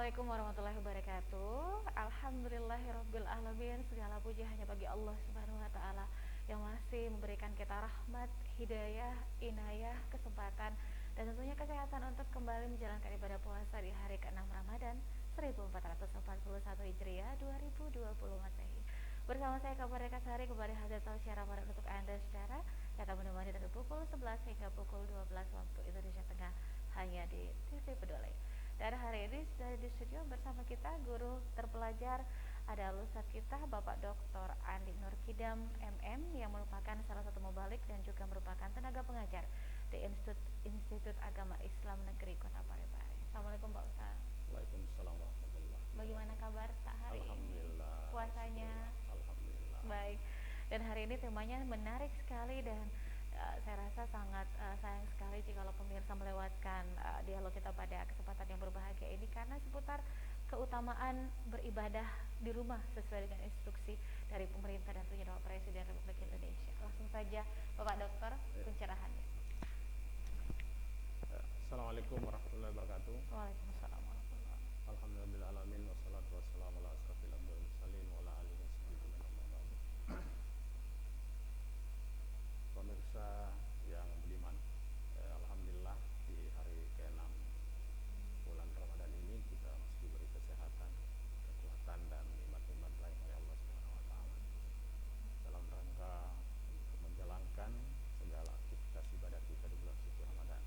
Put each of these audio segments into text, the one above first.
Assalamualaikum warahmatullahi wabarakatuh. Alhamdulillahirabbil alamin. Segala puji hanya bagi Allah Subhanahu wa taala yang masih memberikan kita rahmat, hidayah, inayah, kesempatan dan tentunya kesehatan untuk kembali menjalankan ibadah puasa di hari ke-6 Ramadan 1441 Hijriah 2020 Masehi. Bersama saya Kabar Kasari kembali hadir tausiah Ramadan untuk Anda saudara yang akan menemani dari pukul 11 hingga pukul 12 waktu Indonesia Tengah hanya di TV Peduli. Dan hari ini sudah di studio bersama kita guru terpelajar ada ustadz kita Bapak Dr. Andi Nur Kidam MM yang merupakan salah satu mubalik dan juga merupakan tenaga pengajar di Institut Agama Islam Negeri Kota Parepare. Assalamualaikum Pak Ustadz. Waalaikumsalam warahmatullahi wabarakatuh. Bagaimana kabar Pak hari Alhamdulillah. ini? Puasanya? Alhamdulillah. Baik. Dan hari ini temanya menarik sekali dan saya rasa sangat sayang sekali jika pemirsa melewatkan dialog kita pada kesempatan yang berbahagia ini karena seputar keutamaan beribadah di rumah sesuai dengan instruksi dari pemerintah dan tentunya Bapak Presiden Republik Indonesia. Langsung saja Bapak Dokter pencerahannya. Assalamualaikum warahmatullahi wabarakatuh. Waalaikumsalam warahmatullahi wabarakatuh. Alhamdulillah alamin wassalatu wassalamu ala asrofil anbiya'i wal mursalin wa ala alihi washabihi. Pemirsa yang budiman, alhamdulillah di hari ke-6 bulan Ramadan ini kita masih diberi kesehatan, kekuatan dan nikmat-nikmat lain oleh Allah Subhanahu wa taala dalam rangka untuk menjalankan segala aktivitas ibadah kita di bulan suci Ramadan.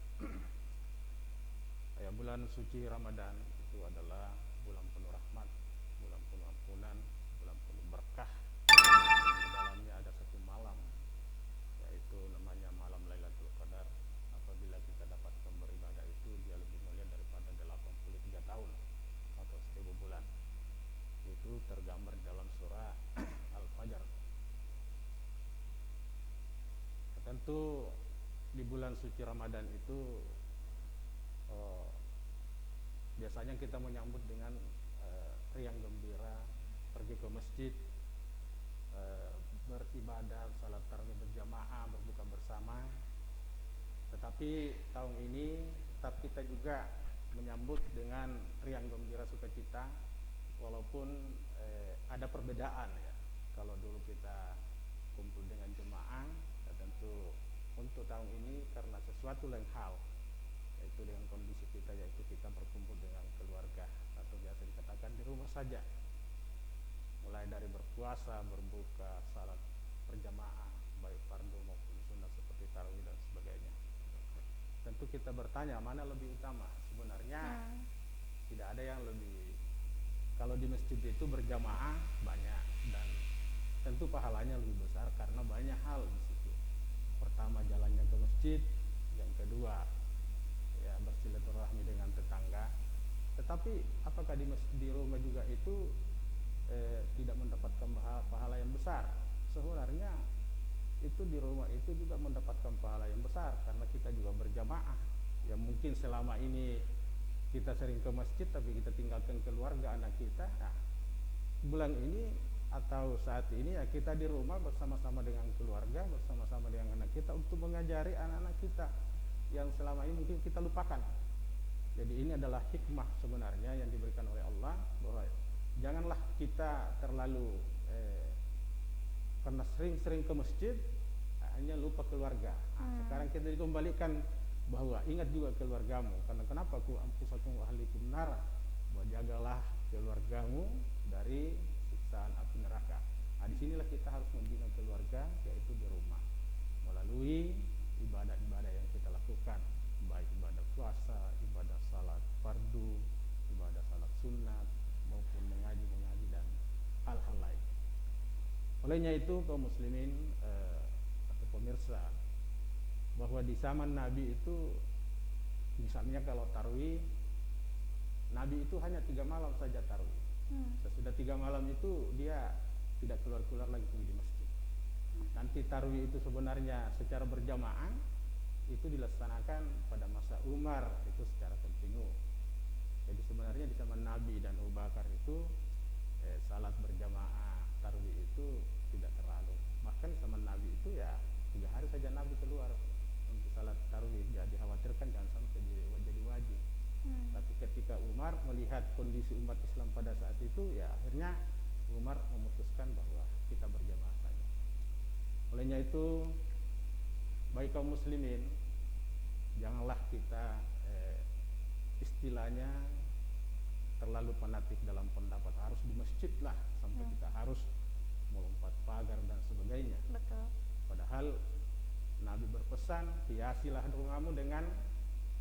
Bulan suci Ramadan itu adalah bulan penuh rahmat, bulan penuh ampunan, bulan penuh berkah. Di dalamnya ada satu malam, yaitu namanya malam Lailatul Qadar. Apabila kita dapatkan beribadah itu, dia lebih mulia daripada 83 tahun atau 1000 bulan. Itu tergambar dalam surah Al-Fajr. Tentu di bulan suci Ramadan itu biasanya kita menyambut dengan riang gembira, pergi ke masjid, beribadah, salat tarawih berjamaah, berbuka bersama. Tetapi tahun ini tetap kita juga menyambut dengan riang gembira, sukacita, walaupun ada perbedaan ya. Kalau dulu kita kumpul dengan jemaah, tentu untuk tahun ini karena sesuatu lain hal, yaitu dengan kondisi kita, yaitu kita berkumpul dengan keluarga atau biasa dikatakan di rumah saja, mulai dari berpuasa, berbuka, salat berjamaah baik fardu maupun sunnah seperti tarawih dan sebagainya. Tentu kita bertanya mana lebih utama. Sebenarnya tidak ada yang lebih. Kalau di masjid itu berjamaah banyak dan tentu pahalanya lebih besar karena banyak hal di situ. Pertama, jalannya ke masjid, yang kedua bersilaturahmi dengan tetangga. Tetapi apakah di rumah juga itu tidak mendapatkan pahala yang besar? Sebenarnya itu di rumah itu juga mendapatkan pahala yang besar karena kita juga berjamaah. Ya mungkin selama ini kita sering ke masjid tapi kita tinggalkan keluarga, anak kita. Nah, bulan ini atau saat ini ya kita di rumah bersama-sama dengan keluarga, bersama-sama dengan anak kita untuk mengajari anak-anak kita yang selama ini mungkin kita lupakan. Jadi ini adalah hikmah sebenarnya yang diberikan oleh Allah, bahwa janganlah kita terlalu karena sering-sering ke masjid hanya lupa keluarga. Sekarang kita dikembalikan bahwa ingat juga keluargamu, karena kenapa ku ampusakum wa ahlikum nar, bahwa jagalah keluargamu dari siksaan api neraka. Nah, disinilah kita harus membina keluarga, yaitu di rumah melalui ibadah-ibadah yang kita lakukan, baik ibadah puasa, ibadah salat fardu, ibadah salat sunat, maupun mengaji dan hal-hal lain. Olehnya itu kaum muslimin atau pemirsa, bahwa di zaman Nabi itu misalnya kalau tarawih, Nabi itu hanya 3 malam saja tarawih. Sesudah 3 malam itu dia tidak keluar-keluar lagi di masjid. Nanti tarawih itu sebenarnya secara berjamaah itu dilaksanakan pada masa Umar itu secara kontinu. Jadi sebenarnya di zaman Nabi dan Abu Bakar itu salat berjamaah tarawih itu tidak terlalu. Bahkan di zaman Nabi itu ya 3 hari saja Nabi keluar untuk salat tarawih. Jadi dikhawatirkan jangan sampai jadi wajib. Tapi ketika Umar melihat kondisi umat Islam pada saat itu, ya akhirnya Umar memutuskan bahwa kita berjamaah saja. Olehnya itu, bagi kaum muslimin, janganlah kita istilahnya terlalu fanatik dalam pendapat harus di masjid lah sampai kita harus melompat pagar dan sebagainya. Betul. Padahal Nabi berpesan, hiasilah rumahmu dengan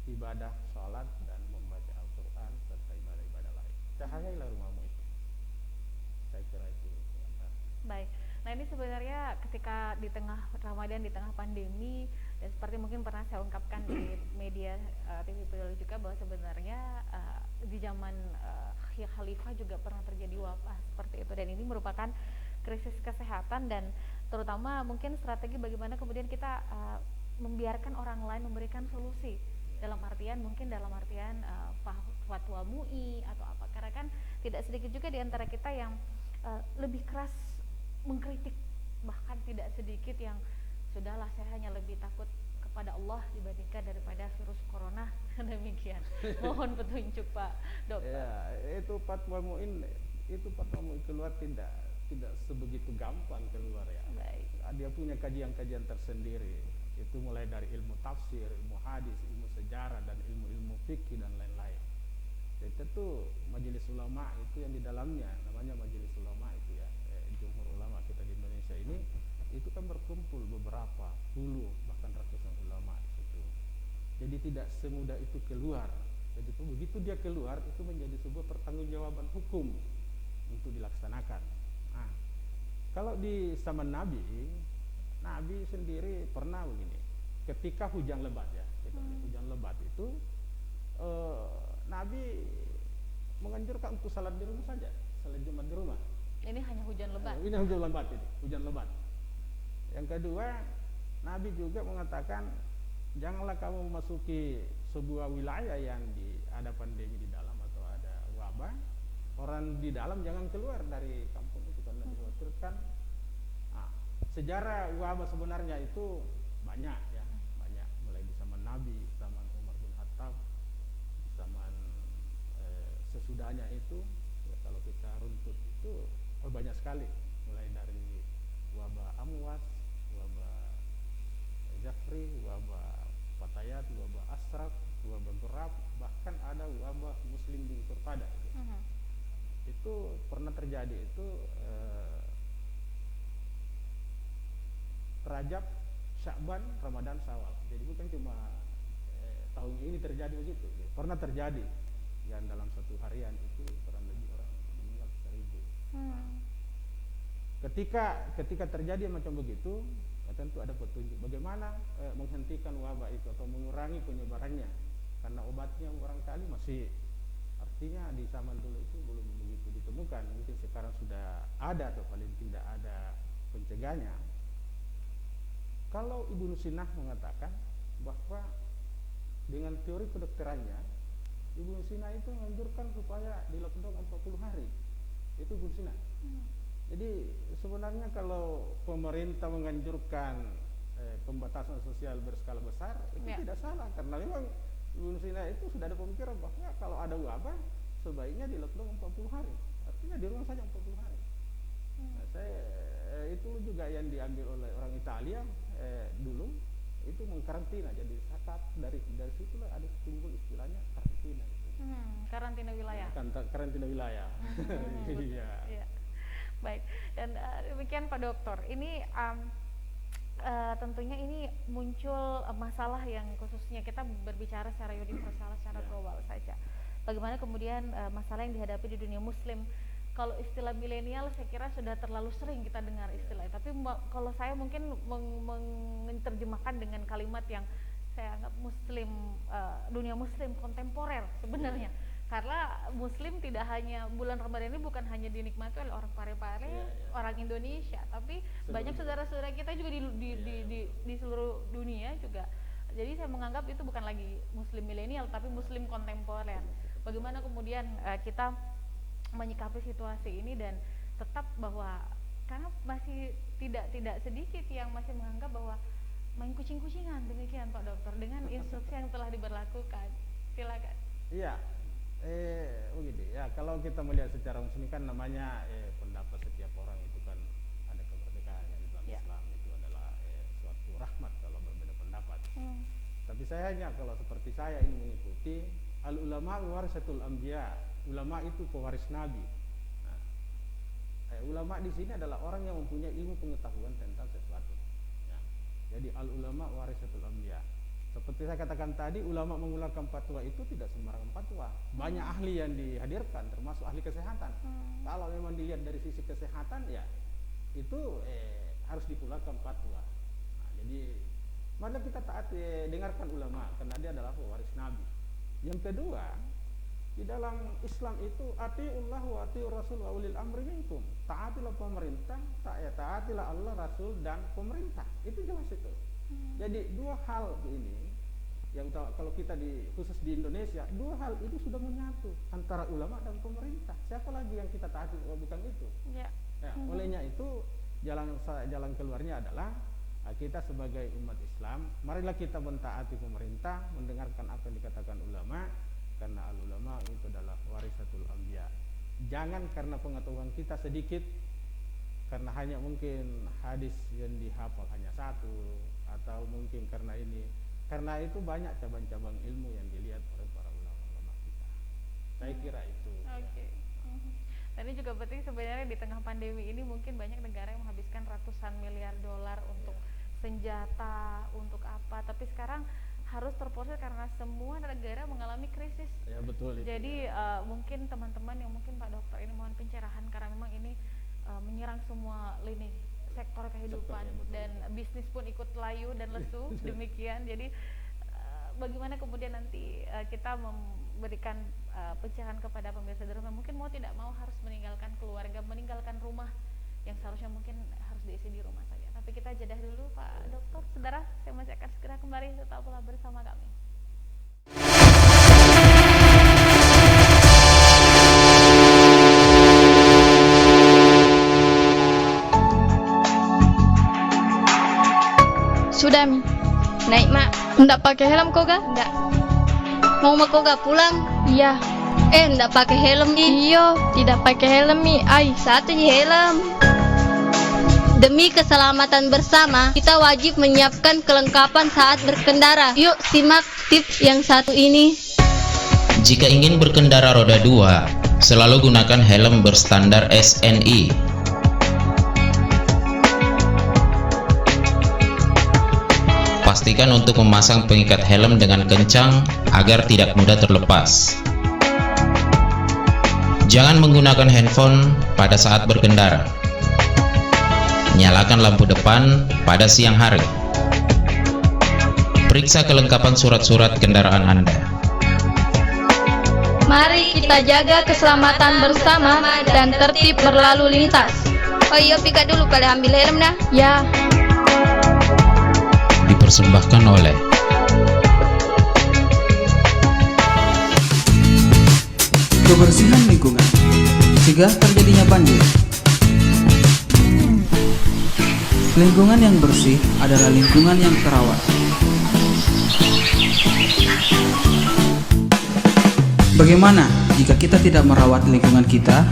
ibadah, sholat dan membaca Al-Quran serta ibadah-ibadah lain. Cahayailah rumahmu itu. Saya kira itu. Baik. Nah, ini sebenarnya ketika di tengah Ramadan, di tengah pandemi, dan seperti mungkin pernah saya ungkapkan di media TV Peduli juga, bahwa sebenarnya di zaman Khalifah juga pernah terjadi wabah seperti itu, dan ini merupakan krisis kesehatan, dan terutama mungkin strategi bagaimana kemudian kita membiarkan orang lain memberikan solusi, dalam artian fatwa MUI atau apa, karena kan tidak sedikit juga di antara kita yang lebih keras mengkritik, bahkan tidak sedikit yang sudahlah saya hanya lebih takut kepada Allah dibandingkan daripada virus corona. Demikian. Mohon petunjuk Pak Dokter. Ya, itu fatwa MUI keluar tidak sebegitu gampang keluar ya. Baik. Dia punya kajian-kajian tersendiri. Itu mulai dari ilmu tafsir, ilmu hadis, ilmu sejarah dan ilmu-ilmu fikih dan lain-lain. Jadi tentu majelis ulama itu yang di dalamnya namanya majelis ulama itu ya. Jumhur ulama kita di Indonesia ini itu kan berkumpul beberapa puluh bahkan ratusan ulama di situ. Jadi tidak semudah itu keluar. Jadi begitu dia keluar itu menjadi sebuah pertanggungjawaban hukum untuk dilaksanakan. Nah, kalau di zaman Nabi sendiri pernah begini. Ketika hujan lebat ya, hujan lebat itu Nabi menganjurkan untuk salat di rumah saja, salat Jumat di rumah. Ini hanya hujan lebat. Ini hujan lebat. Yang kedua, Nabi juga mengatakan janganlah kamu memasuki sebuah wilayah yang ada pandemi di dalam atau ada wabah. Orang di dalam jangan keluar dari kampung itu karena dikhawatirkan. Nah, sejarah wabah sebenarnya itu banyak ya, banyak mulai di zaman Nabi, zaman Umar bin Khattab, zaman sesudahnya itu ya, kalau kita runtut itu banyak sekali, mulai dari wabah Amwas, wabah Jafri, wabah Fatayat, wabah Asraq, wabah Gurab, bahkan ada wabah Muslim di Turpada. Itu pernah terjadi itu Rajab, Sya'ban, Ramadan, Syawal. Jadi bukan cuma tahun ini terjadi begitu, pernah terjadi yang dalam satu harian itu kurang lebih orang meninggal 1.000. Ketika terjadi macam begitu, ya tentu ada petunjuk bagaimana menghentikan wabah itu atau mengurangi penyebarannya, karena obatnya barangkali masih, artinya di zaman dulu itu belum begitu ditemukan. Mungkin sekarang sudah ada atau paling tidak ada pencegahnya. Kalau Ibnu Sinah mengatakan bahwa dengan teori kedokterannya, Ibnu Sinah itu menganjurkan supaya di lockdown 40 hari. Itu Ibnu Sinah. Jadi sebenarnya kalau pemerintah menganjurkan pembatasan sosial berskala besar itu tidak salah, karena memang Ibnu Sina itu sudah ada pemikiran bahwa kalau ada wabah sebaiknya di lockdown 40 hari, artinya di rumah saja 40 hari. Nah, itu juga yang diambil oleh orang Italia dulu itu mengkarantina, jadi dari situlah ada timbul istilahnya karantina. Karantina wilayah. Karantina wilayah. Iya. Baik, dan demikian Pak Dokter. Ini tentunya ini muncul masalah yang khususnya kita berbicara secara universal, secara global saja. Bagaimana kemudian masalah yang dihadapi di dunia Muslim. Kalau istilah milenial saya kira sudah terlalu sering kita dengar istilah, tapi kalau saya mungkin menerjemahkan dengan kalimat yang saya anggap Muslim, dunia Muslim kontemporer sebenarnya. Karena Muslim tidak hanya bulan Ramadan ini bukan hanya dinikmati oleh orang Parepare, orang Indonesia, tapi banyak saudara-saudara kita juga di seluruh dunia juga. Jadi saya menganggap itu bukan lagi Muslim milenial, tapi Muslim kontemporer. Bagaimana kemudian kita menyikapi situasi ini dan tetap bahwa karena masih tidak sedikit yang masih menganggap bahwa main kucing-kucingan, demikian Pak Dokter, dengan instruksi yang telah diberlakukan. Silakan. Iya. Begini ya, kalau kita melihat secara umum ini kan namanya pendapat setiap orang itu kan ada kemerdekaannya di dalam Ya. Islam, itu adalah suatu rahmat kalau berbeda pendapat. Tapi saya hanya kalau seperti saya ini mengikuti al ulama warasatul anbiya, ulama itu pewaris nabi. Nah, ulama di sini adalah orang yang mempunyai ilmu pengetahuan tentang sesuatu. Ya. Jadi al ulama warasatul anbiya. Seperti saya katakan tadi, ulama mengeluarkan fatwa itu tidak sembarangan fatwa. Banyak ahli yang dihadirkan, termasuk ahli kesehatan. Kalau memang dilihat dari sisi kesehatan, ya itu harus dikeluarkan fatwa. Nah, jadi mari kita taat, dengarkan ulama, karena dia adalah pewaris Nabi. Yang kedua, di dalam Islam itu atiullah wa atiur rasul wa ulil amri minkum. Taatilah pemerintah, taatilah Allah, Rasul dan pemerintah. Itu jelas itu. Jadi dua hal ini yang kalau kita khusus di Indonesia, dua hal itu sudah menyatu antara ulama dan pemerintah. Siapa lagi yang kita taati kalau bukan itu? Ya, olehnya itu jalan keluarnya adalah kita sebagai umat Islam, marilah kita mentaati pemerintah, mendengarkan apa yang dikatakan ulama, karena al ulama itu adalah warisatul anbiya. Jangan karena pengetahuan kita sedikit, karena hanya mungkin hadis yang dihafal hanya satu, atau mungkin karena itu banyak cabang-cabang ilmu yang dilihat oleh para ulama-ulama kita. Saya kira itu. Oke. Dan ini juga berarti sebenarnya di tengah pandemi ini mungkin banyak negara yang menghabiskan ratusan miliar dolar untuk senjata, untuk apa, tapi sekarang harus terproses karena semua negara mengalami krisis. Ya betul itu. Jadi mungkin teman-teman yang mungkin Pak Dokter ini mohon pencerahan, karena memang ini menyerang semua lini sektor kehidupan dan bisnis pun ikut layu dan lesu demikian. Jadi bagaimana kemudian nanti kita memberikan pencerahan kepada pemirsa di rumah, mungkin mau tidak mau harus meninggalkan keluarga, meninggalkan rumah yang seharusnya mungkin harus diisi di rumah saja. Tapi kita jeda dulu Pak Dokter. Saudara, saya masih akan segera kembali, tetaplah bersama kami. Sudah Mi, naik mak. Nggak pakai helm kok ga? Nggak. Mau kok gak pulang? Iya. Nggak pakai helm Iyo, tidak pakai helm Mi. Ai, Satu di helm. Demi keselamatan bersama, kita wajib menyiapkan kelengkapan saat berkendara. Yuk simak tips yang satu ini. Jika ingin berkendara roda 2, selalu gunakan helm berstandar SNI. Pastikan untuk memasang pengikat helm dengan kencang agar tidak mudah terlepas. Jangan menggunakan handphone pada saat berkendara. Nyalakan lampu depan pada siang hari. Periksa kelengkapan surat-surat kendaraan Anda. mari kita jaga keselamatan bersama dan tertib berlalu lintas. Oh iya, pika dulu kalian ambil helm dah. Ya. Dipersembahkan oleh kebersihan lingkungan, cegah terjadinya banjir. Lingkungan yang bersih adalah lingkungan yang terawat. Bagaimana jika kita tidak merawat lingkungan kita?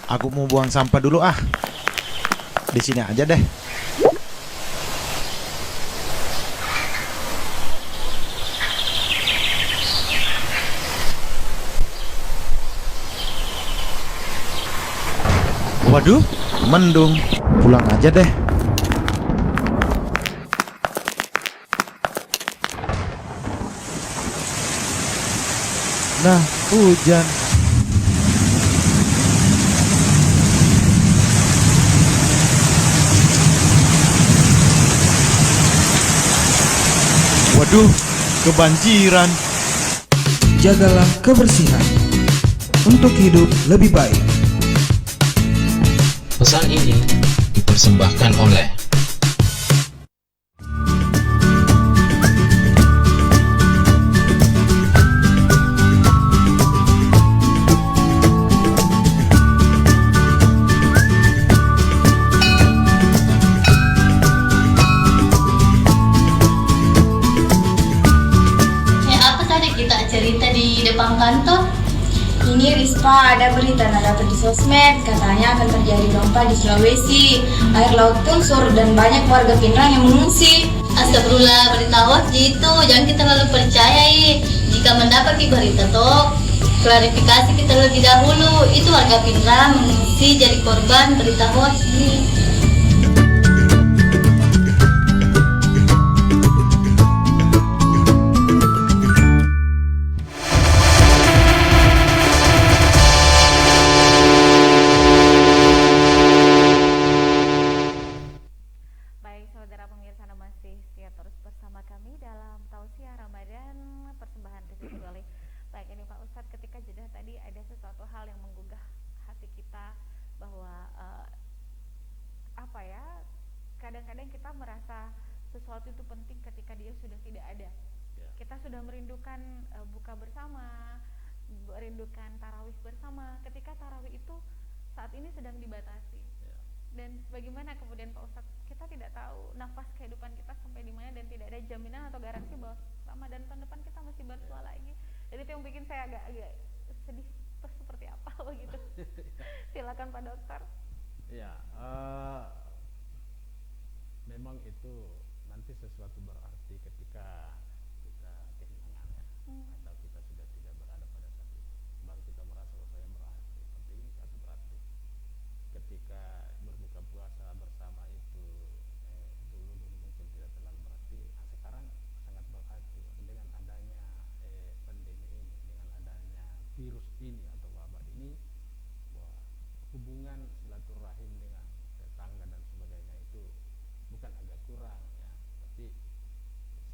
Aku mau buang sampah dulu ah. Di sini aja deh. Waduh, mendung. Pulang aja deh. Nah, hujan. Waduh, kebanjiran. Jagalah kebersihan untuk hidup lebih baik. pesan ini dipersembahkan oleh depan kantor. Ini Rispa, ada berita dapat di sosmed, katanya akan terjadi gempa di Sulawesi. Air laut pun surut dan banyak warga Pinrang yang mengungsi. Astagfirullah, berita hoax gitu, jangan kita terlalu percayai. Jika mendapati berita toh, klarifikasi kita lebih dahulu. Itu warga Pinrang mengungsi jadi korban berita hoax ini. Baik saudara pemirsa, Anda masih setia terus bersama kami dalam Tausiah Ramadan persembahan TV Kudoli. Baik, ini Pak Ustadz, ketika jeda tadi ada sesuatu hal yang menggugah hati kita bahwa apa ya, kadang-kadang kita merasa sesuatu itu penting ketika dia sudah tidak ada. Kita sudah merindukan buka bersama, merindukan tarawih bersama, ketika tarawih itu saat ini sedang dibatasi. Dan bagaimana kemudian Pak Ustadz, kita tidak tahu nafas kehidupan kita sampai di mana dan tidak ada jaminan atau garansi bahwa Ramadan tahun depan kita masih bersua lagi. Jadi itu yang bikin saya agak sedih, terus seperti apa begitu. Silakan Pak Dokter. Ya, memang itu nanti sesuatu berarti ketika kita kehilangannya, atau kita sudah tidak berada pada saat itu, baru kita merasa bahwa saya berarti penting atau berarti. Ketika berbuka puasa bersama itu dulu mungkin tidak terlalu berarti, sekarang sangat berarti dengan adanya pandemi ini, dengan adanya virus ini atau wabah ini, bahwa hubungan silaturahim dengan tetangga dan sebagainya itu bukan agak kurang ya, tapi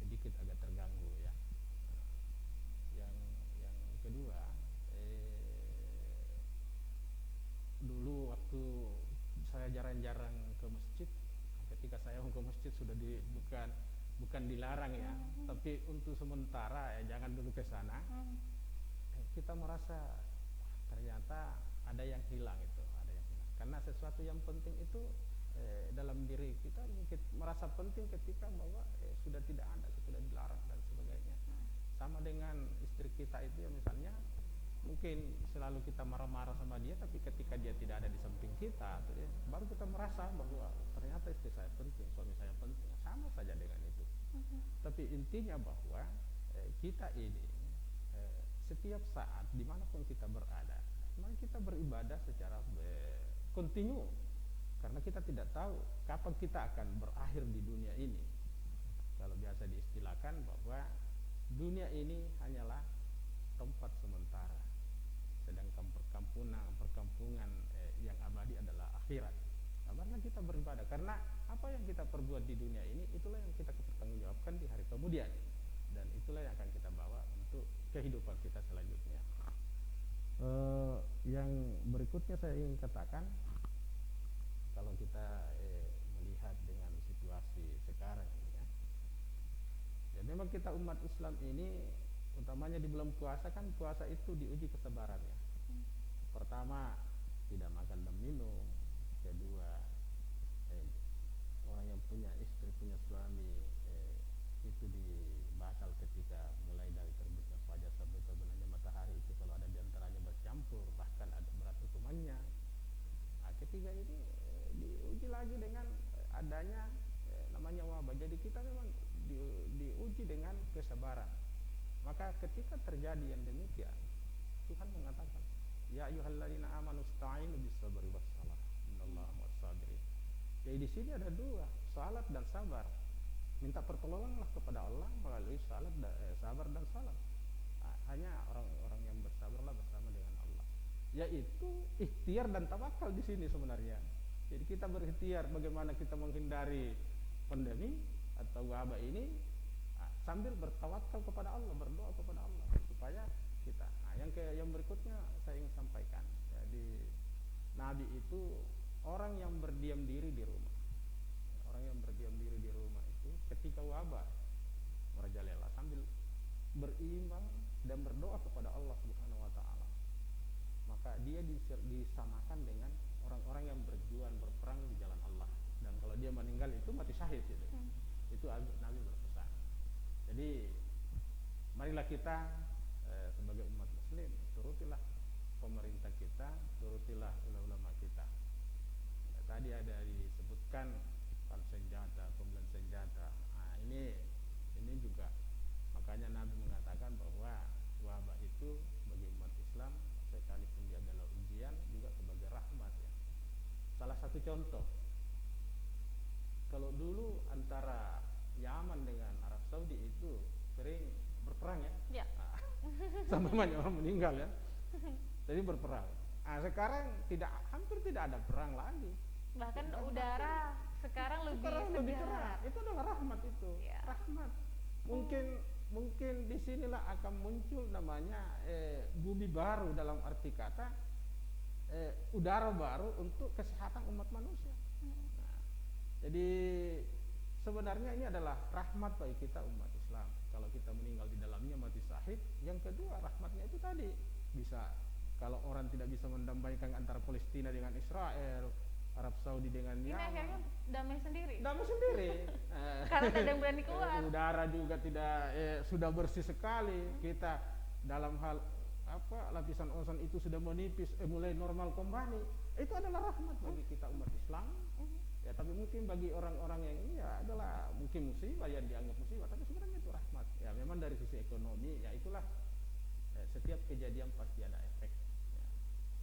sedikit agak terganggu ya. Yang kedua, dulu waktu saya jarang-jarang ke masjid, ketika saya ke masjid sudah bukan dilarang ya, tapi untuk sementara ya jangan dulu ke sana. Kita merasa ternyata ada yang hilang itu, karena sesuatu yang penting itu dalam diri kita mungkin merasa penting ketika bahwa sudah tidak ada, sudah dilarang dan sebagainya. Sama dengan istri kita itu ya, misalnya mungkin selalu kita marah-marah sama dia, tapi ketika dia tidak ada di samping kita, baru kita merasa bahwa ternyata istri saya penting, suami saya penting. Sama saja dengan itu. Tapi intinya bahwa kita ini setiap saat dimanapun kita berada, mari kita beribadah secara kontinu, karena kita tidak tahu kapan kita akan berakhir di dunia ini. Kalau biasa diistilahkan bahwa dunia ini hanyalah tempat sementara, sedangkan perkampungan yang abadi adalah akhirat. Karena kita beribadah, karena apa yang kita perbuat di dunia ini, itulah yang kita pertanggungjawabkan di hari kemudian, dan itulah yang akan kita bawa untuk kehidupan kita selanjutnya. Yang berikutnya saya ingin katakan, kalau kita melihat dengan situasi sekarang ini ya, memang kita umat Islam ini, utamanya di bulan puasa kan, puasa itu diuji kesabarannya. Pertama, tidak makan dan minum. Kedua, orang yang punya istri, punya suami, itu dibakal ketika mulai dari terbitnya fajar sampai terbenamnya matahari, itu kalau ada diantaranya bercampur, bahkan ada berat hukumannya. Ketiga ini diuji lagi dengan adanya namanya wabah. Jadi kita memang diuji dengan kesabaran. Maka ketika terjadi yang demikian, Tuhan mengatakan, ya ayyuhalladzina amanu ista'inu bis-sabri was-salah, innallaha ma'as-sabirin. Jadi di sini ada dua, salat dan sabar. Minta pertolonganlah kepada Allah melalui sabar dan salat. Hanya orang-orang yang bersabarlah bersama dengan Allah. Yaitu ikhtiar dan tawakal di sini sebenarnya. Jadi kita berikhtiar bagaimana kita menghindari pandemi atau wabah ini, sambil bertawakal kepada Allah, berdoa kepada Allah supaya kita. Yang berikutnya saya ingin sampaikan. Jadi Nabi itu orang yang berdiam diri di rumah. Orang yang berdiam diri di rumah itu ketika wabah merajalela sambil beriman dan berdoa kepada Allah Subhanahu wa taala. Maka dia disamakan dengan orang-orang yang berjuang berperang di jalan Allah. Dan kalau dia meninggal itu mati syahid gitu. Itu Nabi berpesan. Jadi marilah kita sebagai umat muslim, turutilah pemerintah kita, turutilah ulama kita. Ya, tadi ada disebutkan senjata, pembelian senjata. Nah, ini juga makanya Nabi mengatakan bahwa wabah itu bagi umat Islam sekalipun dia adalah ujian juga sebagai rahmat ya. Salah satu contoh, kalau dulu antara Yaman dengan Arab Saudi itu sering berperang ya. Ya. Nah, sampai banyak orang meninggal ya. Jadi berperang. Nah, sekarang hampir tidak ada perang lagi. Bahkan udara sekarang lebih cerah. segar. Itu adalah rahmat itu. Ya. Rahmat. Mungkin disinilah akan muncul namanya bumi baru dalam arti kata udara baru untuk kesehatan umat manusia. Nah, jadi sebenarnya ini adalah rahmat bagi kita umat Islam. Kalau kita meninggal di dalamnya mati syahid. Yang kedua rahmatnya itu tadi bisa, kalau orang tidak bisa mendamaikan antara Palestina dengan Israel, Arab Saudi dengan Ini Yaman, akhirnya damai sendiri. Karena tidak ada yang berani keluar. Udara juga tidak sudah bersih sekali. Kita dalam hal lapisan ozon itu sudah menipis, mulai normal kembali. Itu adalah rahmat bagi kita umat Islam. Ya, tapi mungkin bagi orang-orang yang ini ya adalah mungkin musibah, yang dianggap musibah, tapi sebenarnya itu rahmat. Ya, memang dari sisi ekonomi ya itulah setiap kejadian pasti ada efek ya,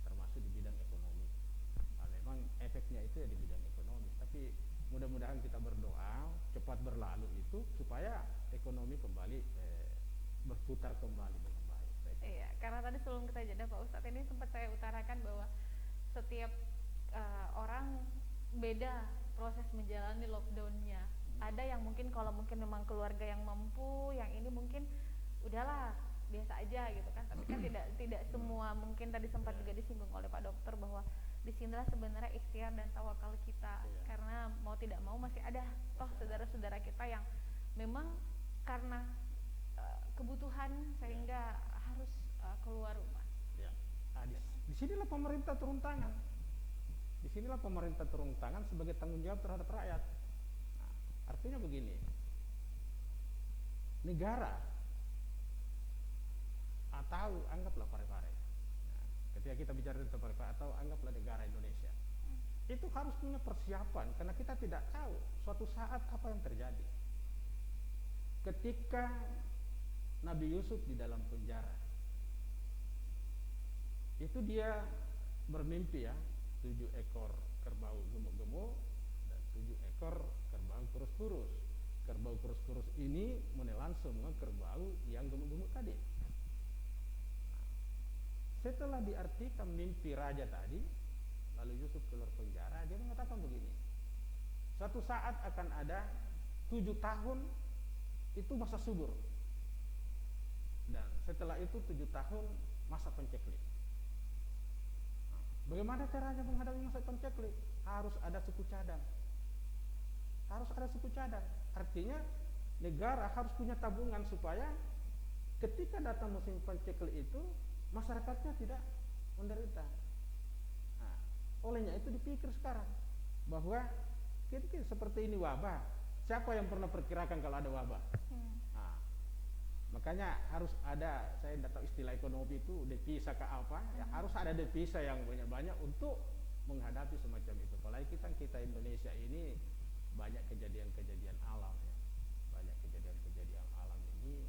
termasuk di bidang ekonomi. Nah, memang efeknya itu ya di bidang ekonomi, tapi mudah-mudahan kita berdoa cepat berlalu itu supaya ekonomi kembali berputar kembali dengan baik. Iya, karena tadi sebelum kita jeda Pak Ustadz ini sempat saya utarakan bahwa setiap orang beda proses menjalani lockdownnya. Ada yang mungkin kalau mungkin memang keluarga yang mampu, yang ini mungkin udahlah biasa aja gitu kan. Tapi kan tidak semua, mungkin tadi sempat juga disinggung oleh Pak Dokter bahwa disinilah sebenarnya ikhtiar dan tawakal kita. Karena mau tidak mau masih ada saudara-saudara kita yang memang karena kebutuhan sehingga harus keluar rumah. Ya. Nah, disinilah pemerintah turun tangan. Disinilah pemerintah turun tangan sebagai tanggung jawab terhadap rakyat. Nah, artinya begini, negara atau anggaplah Parepare. Nah, ketika kita bicara tentang Parepare atau anggaplah negara Indonesia, itu harus punya persiapan karena kita tidak tahu suatu saat apa yang terjadi. Ketika Nabi Yusuf di dalam penjara, itu dia bermimpi ya, 7 ekor kerbau gemuk-gemuk dan 7 ekor kerbau kurus-kurus. Kerbau kurus-kurus ini menelan semua kerbau yang gemuk-gemuk tadi. Nah, setelah diartikan mimpi raja tadi, lalu Yusuf keluar penjara, dia mengatakan begini, suatu saat akan ada 7 tahun itu masa subur, dan setelah itu 7 tahun masa penceklik. Bagaimana caranya menghadapi masa penceklik? Harus ada suku cadang. Harus ada suku cadang. Artinya negara harus punya tabungan supaya ketika datang musim penceklik itu masyarakatnya tidak menderita. Nah, olehnya itu dipikir sekarang bahwa ketika seperti ini wabah, siapa yang pernah perkirakan kalau ada wabah? Nah, makanya harus ada, saya tidak tahu istilah ekonomi itu devisa ke apa ya, harus ada devisa yang banyak-banyak untuk menghadapi semacam itu. Apalagi kita Indonesia ini banyak kejadian-kejadian alam ya. Banyak kejadian-kejadian alam ini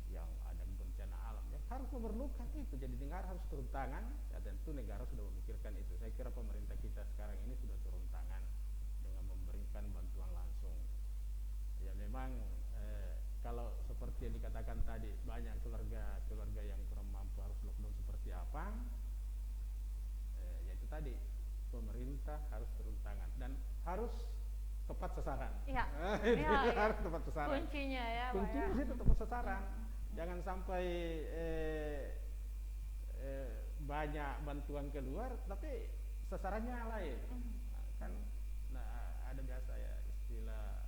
yang ada bencana alam ya, harus memerlukan itu. Jadi negara harus turun tangan ya, tentu negara sudah memikirkan itu. Saya kira pemerintah kita sekarang ini sudah turun tangan dengan memberikan bantuan langsung. Ya memang kalau seperti yang dikatakan tadi, banyak keluarga yang kurang mampu harus lockdown seperti apa, yaitu tadi pemerintah harus turun tangan dan harus tepat sasaran. Iya. Harus tepat sasaran. Kuncinya ya. Kuncinya sih tepat sasaran. Jangan sampai banyak bantuan keluar, tapi sasarannya lain. Ada biasa ya istilah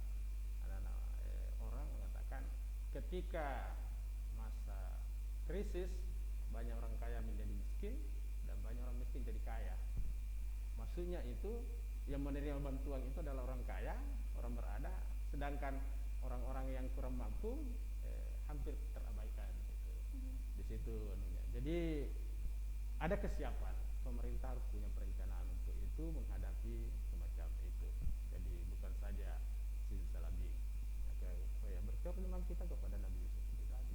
orang mengatakan ketika masa krisis banyak orang kaya menjadi miskin dan banyak orang miskin jadi kaya. Maksudnya itu yang menerima bantuan itu adalah orang kaya, orang berada, sedangkan orang-orang yang kurang mampu hampir terabaikan gitu. Di situ anunya. Jadi ada kesiapan, pemerintah harus punya perencanaan untuk itu, menghadapi semacam itu. Jadi bukan saja silsilabi, ya berkenan kita kepada Nabi Yusuf itu tadi.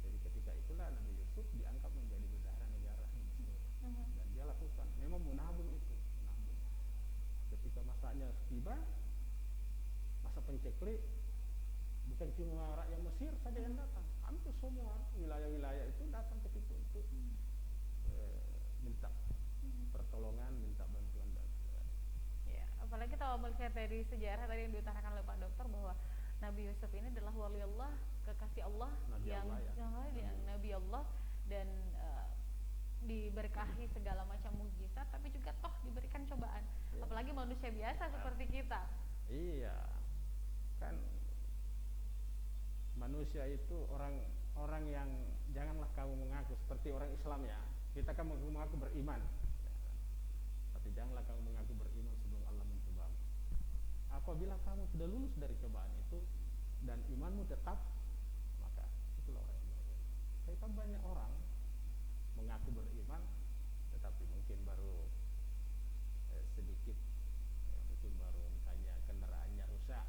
Jadi ketika itulah Nabi Yusuf diangkat menjadi bendahara negara Mesir, dan dia lakukan, memang menabung itu, menabung. Ketika masanya tiba, masa penceklik, bukan cuma rakyat Mesir saja yang datang, hampir semua wilayah-wilayah itu datang ke situ untuk minta pertolongan, minta bantuan. Ya, apalagi kalau melihat dari sejarah tadi yang diutarakan oleh Pak Dokter bahwa Nabi Yusuf ini adalah wali Allah, kekasih Allah, Nabi yang Allah, ya. yang Nabi Allah, dan diberkahi segala macam mukjizat, tapi juga toh diberikan cobaan. Ya. Apalagi manusia biasa seperti kita. Iya, kan manusia itu orang yang janganlah kamu mengaku seperti orang Islam ya. Kita kan mengaku beriman, tapi janganlah kamu mengaku beriman sebelum Allah mencobamu. Apabila kamu sudah lulus dari cobaan itu dan imanmu tetap, maka itulah orang yang beriman. Kita banyak orang mengaku beriman, tetapi mungkin baru sedikit, mungkin baru misalnya kendaraannya rusak,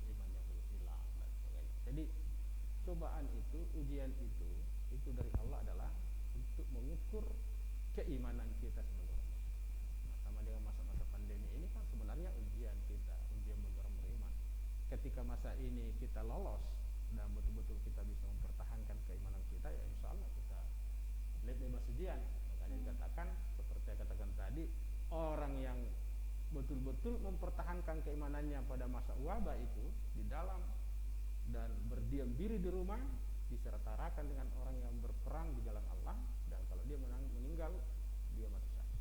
imannya belum hilang dan sebagainya. Jadi cobaan itu, ujian itu dari Allah adalah untuk mengukur keimanan kita sebagai orang Muslim. Nah, sama dengan masa-masa pandemi ini kan sebenarnya ujian kita, ujian bagi orang beriman. Ketika masa ini kita lolos dan betul-betul kita bisa mempertahankan keimanan kita, ya insya Allah kita bebas ujian. Makanya dikatakan seperti yang katakan tadi, orang yang betul-betul mempertahankan keimanannya pada masa wabah itu di dalam dan berdiam diri di rumah disertarakan dengan orang yang berperang di jalan Allah, dan kalau dia meninggal dia mati syahid.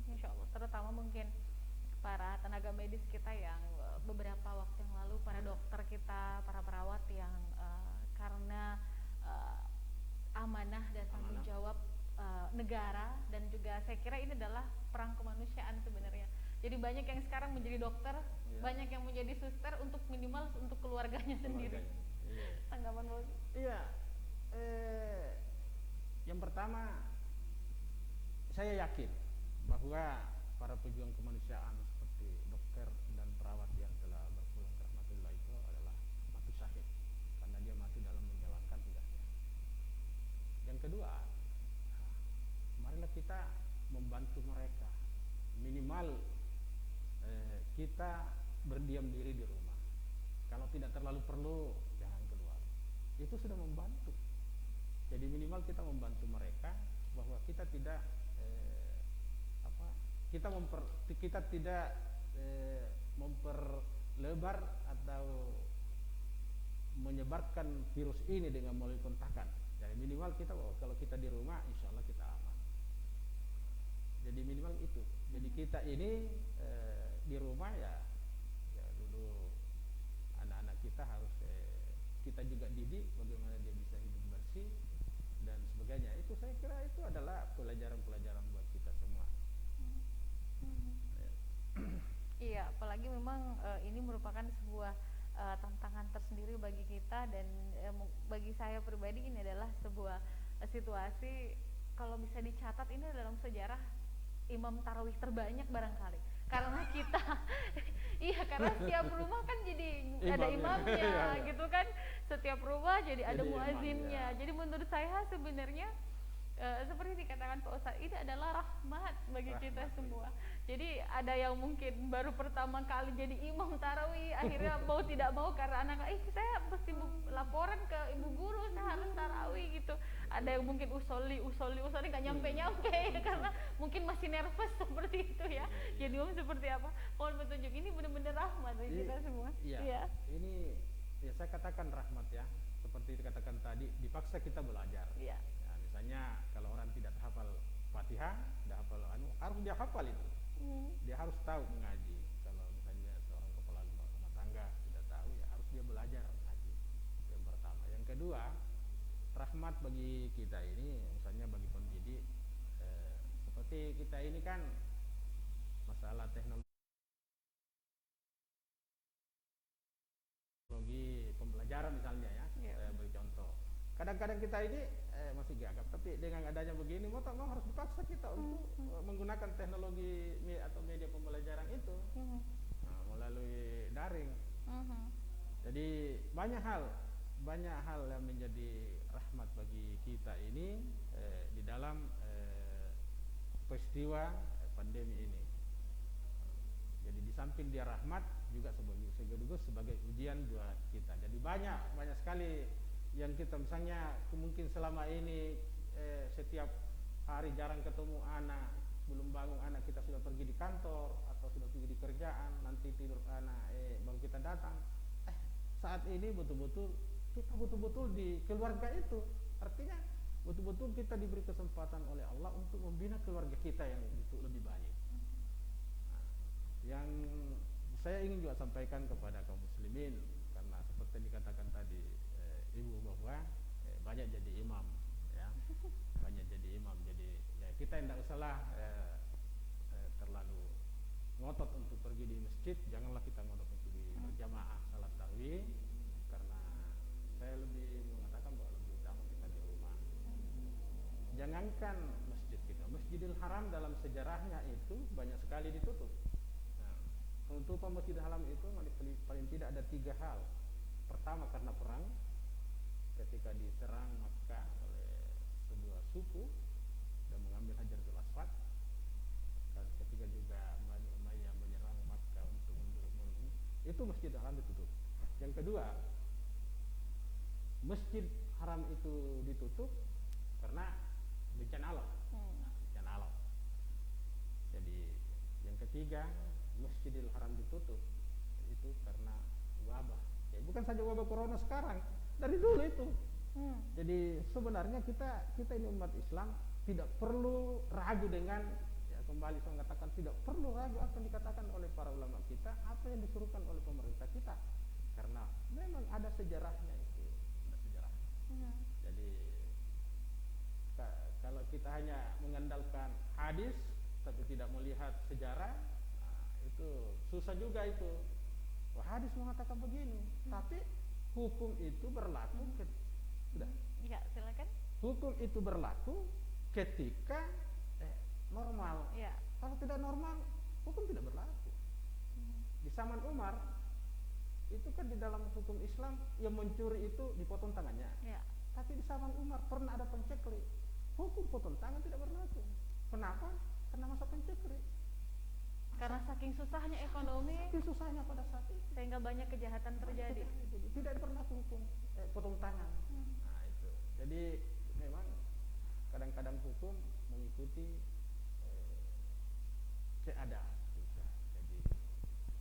Insya Allah, terutama mungkin para tenaga medis kita yang beberapa waktu yang lalu, para dokter kita, para perawat yang karena amanah dan tanggung jawab negara, dan juga saya kira ini adalah perang kemanusiaan sebenarnya. Jadi banyak yang sekarang menjadi dokter, banyak yang menjadi suster untuk minimal untuk keluarganya sendiri. Iya. Tanggapan Bos? Iya. Yang pertama, saya yakin bahwa para pejuang kemanusiaan seperti dokter dan perawat yang telah berpulang ke rahmatullah itu adalah mati syahid karena dia mati dalam menjalankan tugasnya. Yang kedua, marilah kita membantu mereka, minimal kita berdiam diri di rumah. Kalau tidak terlalu perlu, jangan keluar. Itu sudah membantu. Jadi minimal kita membantu mereka bahwa kita tidak kita tidak memperlebar atau menyebarkan virus ini dengan melalui kontakan. Jadi minimal kita kalau kita di rumah, insya Allah kita aman. Jadi minimal itu. Jadi kita ini di rumah ya dulu anak-anak kita harus kita juga didik bagaimana dia bisa hidup bersih dan sebagainya. Itu saya kira itu adalah pelajaran-pelajaran buat kita semua. Iya, apalagi memang ini merupakan sebuah tantangan tersendiri bagi kita, dan bagi saya pribadi ini adalah sebuah situasi, kalau bisa dicatat ini dalam sejarah imam tarawih terbanyak barangkali, karena kita iya, karena setiap rumah kan jadi ada imamnya gitu kan, setiap rumah jadi ada muazinnya. Jadi menurut saya sebenarnya seperti dikatakan Pak Ustadz, ini adalah rahmat bagi kita semua. Jadi ada yang mungkin baru pertama kali jadi imam tarawih, akhirnya mau tidak mau karena anak, saya mesti laporan ke ibu guru, saya harus tarawih gitu. Ada yang mungkin usoli nggak nyampe ya, karena mungkin masih nervous seperti itu ya. Jadi om seperti apa? Mohon petunjuk, ini benar-benar rahmat bagi kita semua. Iya. Ini ya saya katakan rahmat ya. Seperti dikatakan tadi, dipaksa kita belajar. Iya. Misalnya kalau orang tidak hafal Fatihah, tidak hafal harus dia hafal itu. Dia harus tahu mengaji. Kalau misalnya seorang kepala rumah tangga tidak tahu, ya harus dia belajar mengaji. Yang pertama. Yang kedua, rahmat bagi kita ini, misalnya bagi pendidik, seperti kita ini kan masalah teknologi pembelajaran misalnya ya. Saya beri contoh. kadang-kadang kita ini masih gagap, tapi dengan adanya begini mau tak mau harus dipaksa kita untuk menggunakan teknologi atau media pembelajaran itu melalui daring. Jadi banyak hal yang menjadi rahmat bagi kita ini di dalam peristiwa pandemi ini. Jadi di samping dia rahmat juga sekaligus sebagai ujian buat kita. Jadi banyak sekali yang kita misalnya mungkin selama ini setiap hari jarang ketemu anak, belum bangun anak kita sudah pergi di kantor atau sudah pergi di kerjaan, nanti tidur anak baru kita datang. Saat ini kita betul-betul di keluarga itu, artinya betul-betul kita diberi kesempatan oleh Allah untuk membina keluarga kita yang itu lebih baik. Yang saya ingin juga sampaikan kepada kaum muslimin, karena seperti dikatakan tadi ibu bahwa banyak jadi imam, ya, banyak jadi imam. Jadi ya kita tidak usahlah terlalu ngotot untuk pergi di masjid. Janganlah kita ngotot untuk berjamaah salat tarawih, karena saya lebih mengatakan bahwa lebih utama kita di rumah. Jangankan masjid kita, Masjidil Haram dalam sejarahnya itu banyak sekali ditutup. Penutupan Masjidil Haram itu paling tidak ada 3 hal. Pertama karena perang, ketika diserang Makkah oleh sebuah suku dan mengambil Hajarul Aswad. Ketika juga Bani Umayyah menyerang Makkah untuk mundur, itu Masjidil Haram ditutup. Yang kedua, Masjid Haram itu ditutup karena bencana alam. Bencana alam. Jadi yang ketiga, Masjidil Haram ditutup itu karena wabah. Ya, bukan saja wabah corona sekarang, dari dulu itu. Jadi sebenarnya kita ini umat Islam tidak perlu ragu dengan, ya kembali saya mengatakan, tidak perlu ragu apa yang dikatakan oleh para ulama kita, apa yang disuruhkan oleh pemerintah kita, karena memang ada sejarahnya itu, ada sejarah. Jadi kalau kita hanya mengandalkan hadis tapi tidak melihat sejarah, itu susah juga itu. Wah, hadis mengatakan begini, tapi hukum itu berlaku sudah. Ya, silakan. Hukum itu berlaku ketika normal. Ya. Kalau tidak normal, hukum tidak berlaku. Di zaman Umar itu kan di dalam hukum Islam yang mencuri itu dipotong tangannya. Ya. Tapi di zaman Umar pernah ada penceklik. Hukum potong tangan tidak berlaku. Kenapa? Karena masa penceklik. Karena saking susahnya ekonomi, saking susahnya pada saat itu, sehingga banyak kejahatan terjadi. Jadi tidak berlaku hukum potong tangan. Nah itu. Jadi memang kadang-kadang hukum mengikuti keadaan. Jadi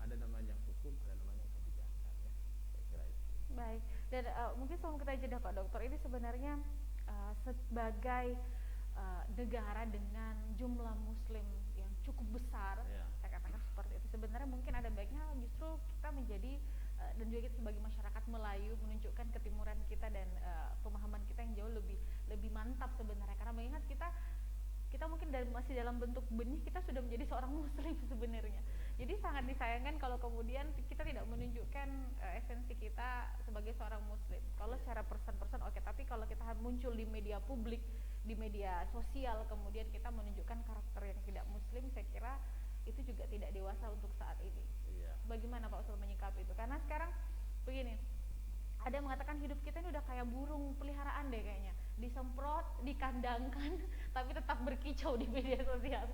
ada namanya hukum, ada namanya kebijakan. Ya. Saya kira itu. Baik. Dan mungkin sebelum kita jeda Pak Dokter, ini sebenarnya sebagai negara dengan jumlah Muslim yang cukup besar, saya katakan seperti itu. Sebenarnya mungkin ada baiknya justru kita menjadi dan juga kita sebagai masyarakat Melayu menunjukkan ketimuran kita dan pemahaman kita yang jauh lebih mantap sebenarnya, karena mengingat kita mungkin masih dalam bentuk benih, kita sudah menjadi seorang Muslim sebenarnya. Jadi sangat disayangkan kalau kemudian kita tidak menunjukkan esensi kita sebagai seorang Muslim. Kalau secara person oke, tapi kalau kita muncul di media publik, di media sosial, kemudian kita menunjukkan karakter yang tidak Muslim, saya kira itu juga tidak dewasa untuk saat ini. Bagaimana Pak Usul menyikapi itu? Karena sekarang begini, ada yang mengatakan hidup kita ini udah kayak burung peliharaan deh kayaknya, disemprot, dikandangkan, tapi tetap berkicau di media sosial.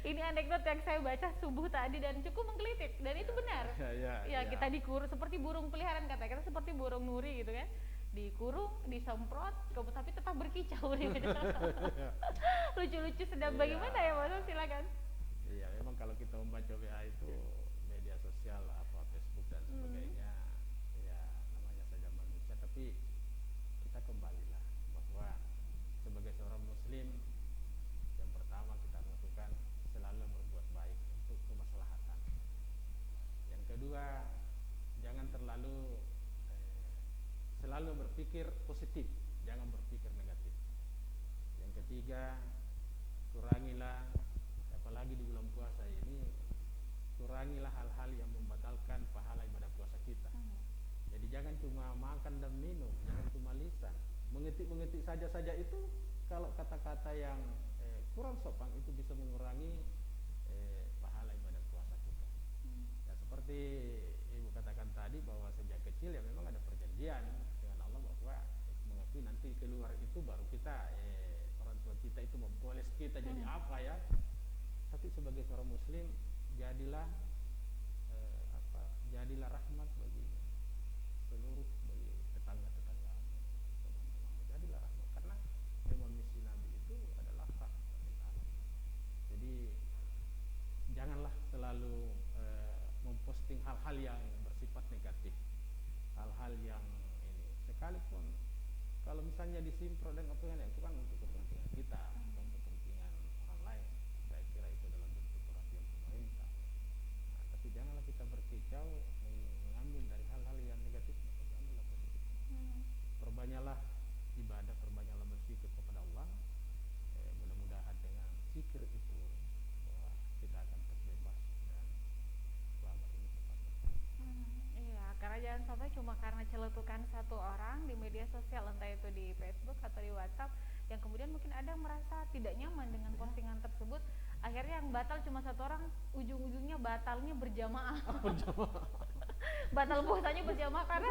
Ini anekdot yang saya baca subuh tadi dan cukup menggelitik, dan itu benar. Ya, kita dikurung seperti burung peliharaan, kata kita seperti burung nuri gitu kan, dikurung, disemprot, tapi tetap berkicau di media sosial. Lucu-lucu sedap. Bagaimana ya Mas? Silakan. Iya, memang kalau kita membaca WA itu media sosial apa Facebook dan sebagainya, ya namanya saja manusia, tapi kita kembalilah bahwa sebagai seorang Muslim, yang pertama kita lakukan selalu berbuat baik untuk kemaslahatan. Yang kedua, jangan selalu berpikir positif, jangan berpikir negatif. Yang ketiga, kurangilah, apalagi di bulan puasa ini, kurangilah hal-hal yang membatalkan pahala ibadah puasa kita. Jadi jangan cuma makan dan minum, jangan cuma lisan, mengetik saja itu kalau kata-kata yang kurang sopan itu bisa mengurangi pahala ibadah puasa kita. Ya, seperti ibu katakan tadi bahwa sejak kecil ya memang ada perjanjian dengan Allah bahwa mengakui nanti keluar itu baru kita orang tua kita itu mempoles kita jadi apa ya. Tapi sebagai seorang muslim jadilah jadilah rahmat bagi seluruh bagi tetangga-tetangga, teman-teman. Jadilah rahmat karena memang misi Nabi itu adalah rahmat lil alamin. Jadi janganlah selalu memposting hal-hal yang bersifat negatif, hal-hal yang ini. Sekalipun kalau misalnya disimprot dan apa itu kan untuk kepentingan kita, untuk kepentingan orang lain. Saya kira itu adalah bentuk perhatian pemerintah. Nah, tapi janganlah kita berkicau mengambil dari hal-hal yang negatif, tapi ambillah positif. Perbanyaklah ibadah, perbanyaklah berzikir kepada Allah. Mudah-mudahan dengan zikir itu bahwa kita akan terbebas dan wabah ini cepat berlalu. Iya, karena jangan sampai cuma karena celetukan satu orang di media sosial, entah itu di Facebook atau di WhatsApp, yang kemudian mungkin ada yang merasa tidak nyaman dengan postingan tersebut, akhirnya yang batal cuma satu orang, ujung-ujungnya batalnya berjamaah. Batal puasanya berjamaah karena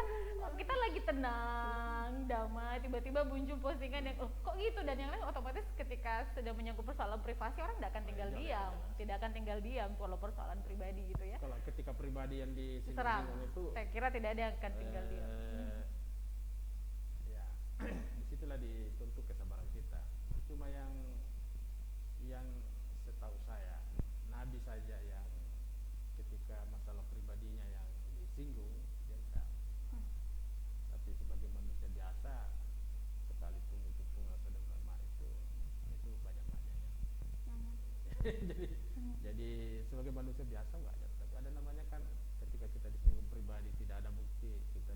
kita lagi tenang, damai, tiba-tiba muncul postingan yang kok gitu, dan yang lain otomatis ketika sedang menyangkut persoalan privasi orang tidak akan tinggal diam, tidak akan tinggal diam kalau persoalan pribadi gitu ya. Kalau ketika pribadi yang Serang, disinggung itu, saya kira tidak ada yang akan tinggal diam. Ya, disitulah dituntut kesabaran kita. Cuma yang setahu saya Nabi saja yang ketika masalah pribadinya yang disinggung dia enggak. Tapi sebagai manusia biasa sekalipun itu pungal sedang lemah itu banyak-banyaknya. jadi sebagai manusia biasa wajar. Tapi ada namanya kan ketika kita disinggung pribadi tidak ada bukti kita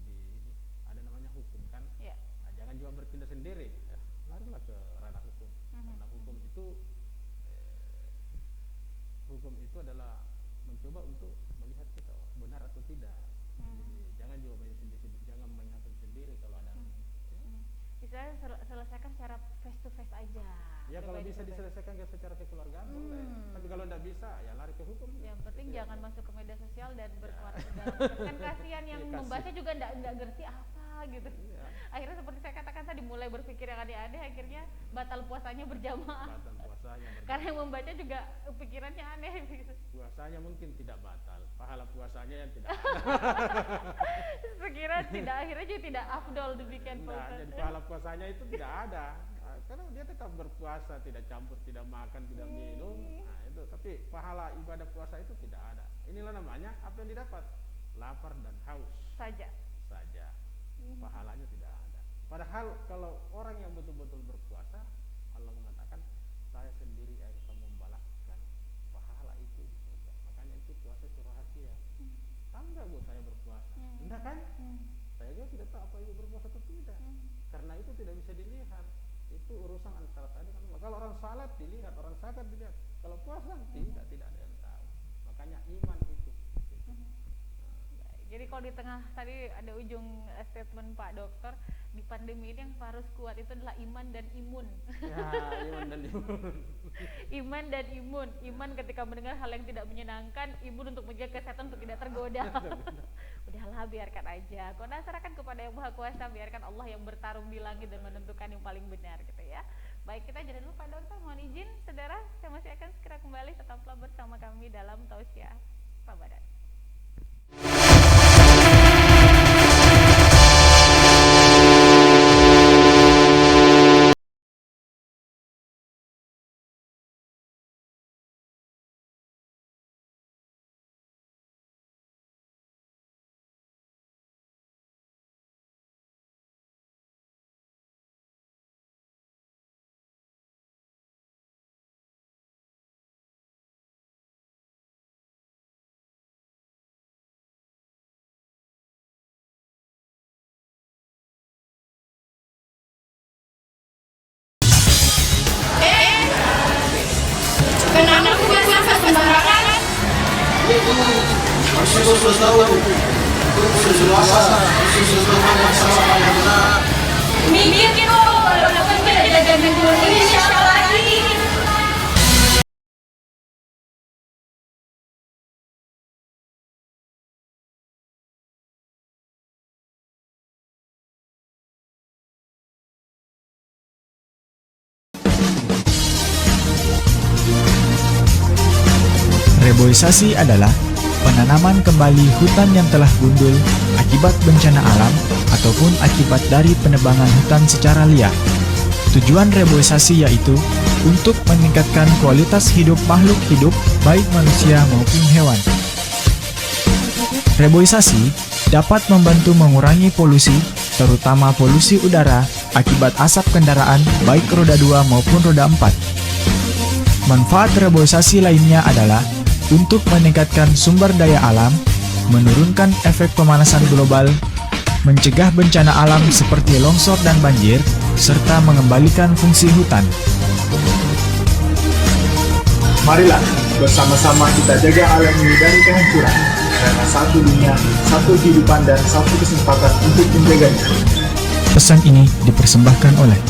ada namanya hukum kan. Ya. Nah, jangan juga bertindak sendiri. Ya, larilah ke ranah hukum. Karena hukum itu adalah mencoba untuk melihat kita benar atau tidak. Jadi jangan juga jangan main hakim sendiri kalau ada. Bisa selesaikan secara face to face aja. Ya kalau bisa diselesaikan secara kekeluargaan boleh. Tapi kalau tidak bisa ya lari ke hukum. Yang penting Jadi jangan apa? masuk ke media sosial dan berkuara dalam. Kan kasihan yang membaca juga enggak ngerti apa gitu. Iya. Akhirnya seperti saya katakan tadi, mulai berpikir yang aneh-aneh, akhirnya batal puasanya berjamaah. Batal puasanya Karena yang membaca juga pikirannya aneh gitu. puasanya mungkin tidak batal, pahala puasanya yang tidak ada. Sekira tidak, akhirnya juga tidak afdol demikian Nah, puasa. jadi pahala puasanya itu tidak ada. Nah, karena dia tetap berpuasa, tidak campur, tidak makan, tidak minum. Nah, itu tapi pahala ibadah puasa itu tidak ada. Inilah namanya apa yang didapat? Lapar dan haus Saja. saja. Pahalanya tidak ada. Padahal kalau orang yang betul-betul berpuasa, Allah mengatakan saya sendiri akan membalaskan pahala itu di surga. Makanya itu puasa itu rahasia. Tahu nggak Bu saya berpuasa? Enggak kan? Saya juga tidak tahu apa ibu berpuasa atau tidak. Karena itu tidak bisa dilihat. Itu urusan antara saya dengan Allah. Kalau orang salat dilihat, orang zakat dilihat. Kalau puasa tidak ada yang tahu. Makanya iman itu. Jadi kalau di tengah tadi ada ujung statement Pak Dokter, di pandemi ini yang harus kuat itu adalah iman dan imun. Ya, iman dan imun. Iman dan imun. Iman ketika mendengar hal yang tidak menyenangkan, imun untuk menjaga kesehatan untuk tidak tergoda. Udahlah, biarkan aja. Kau serahkan kepada Yang Maha Kuasa, biarkan Allah yang bertarung di langit dan menentukan yang paling benar gitu ya. Baik, kita jadi dulu Pak Dokter, mohon izin saudara, saya masih akan segera kembali, tetaplah bersama kami dalam Tausiah Ramadan. Kenapa buang sampah sembarangan? Mikir dulu. reboisasi adalah penanaman kembali hutan yang telah gundul akibat bencana alam ataupun akibat dari penebangan hutan secara liar. Tujuan reboisasi yaitu untuk meningkatkan kualitas hidup makhluk hidup, baik manusia maupun hewan. Reboisasi dapat membantu mengurangi polusi, terutama polusi udara akibat asap kendaraan baik roda 2 maupun roda 4. Manfaat reboisasi lainnya adalah untuk meningkatkan sumber daya alam, menurunkan efek pemanasan global, mencegah bencana alam seperti longsor dan banjir, serta mengembalikan fungsi hutan. Marilah bersama-sama kita jaga alam ini dari kehancuran, karena satu dunia, satu kehidupan, dan satu kesempatan untuk menjaganya. Pesan ini dipersembahkan oleh